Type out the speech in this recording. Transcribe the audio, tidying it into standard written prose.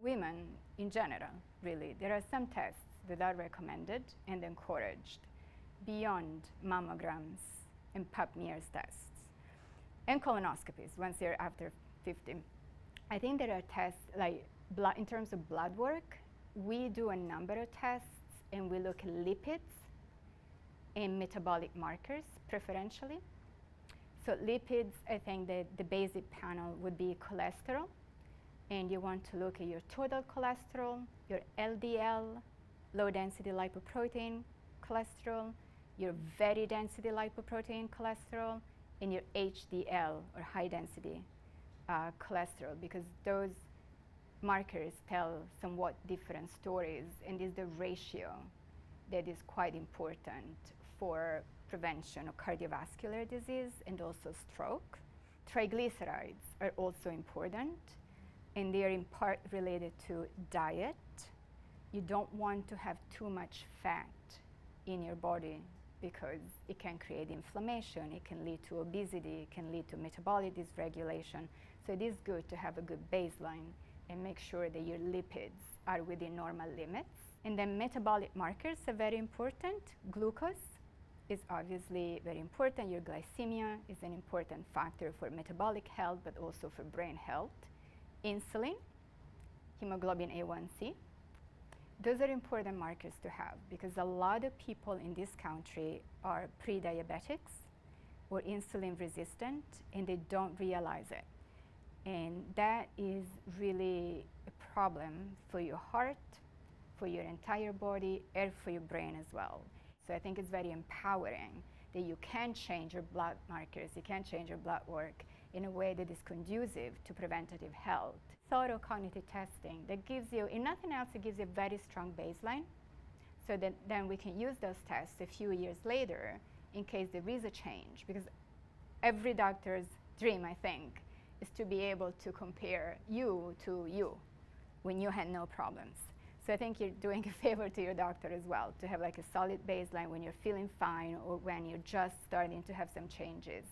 Women in general, really, there are some tests that are recommended and encouraged beyond mammograms and pap smears tests and colonoscopies once you're after 50. I think there are tests like in terms of blood work, we do a number of tests and we look at lipids and metabolic markers preferentially. So lipids, I think that the basic panel would be cholesterol, and you want to look at your total cholesterol, your LDL, low density lipoprotein cholesterol, your very density lipoprotein cholesterol, and your HDL or high density cholesterol, because those markers tell somewhat different stories, and is the ratio that is quite important for prevention of cardiovascular disease and also stroke. Triglycerides are also important, and they are in part related to diet. You don't want to have too much fat in your body because it can create inflammation, it can lead to obesity, it can lead to metabolic dysregulation. So it is good to have a good baseline and make sure that your lipids are within normal limits. And then metabolic markers are very important. Glucose is obviously very important. Your glycemia is an important factor for metabolic health, but also for brain health. Insulin, hemoglobin A1C. Those are important markers to have because a lot of people in this country are pre-diabetics or insulin resistant and they don't realize it. And that is really a problem for your heart, for your entire body, and for your brain as well. So I think it's very empowering that you can change your blood markers, you can change your blood work in a way that is conducive to preventative health. Thorough cognitive testing that gives you, if nothing else, it gives you a very strong baseline so that then we can use those tests a few years later in case there is a change, because every doctor's dream, I think, is to be able to compare you to you when you had no problems. So I think you're doing a favor to your doctor as well, to have like a solid baseline when you're feeling fine or when you're just starting to have some changes.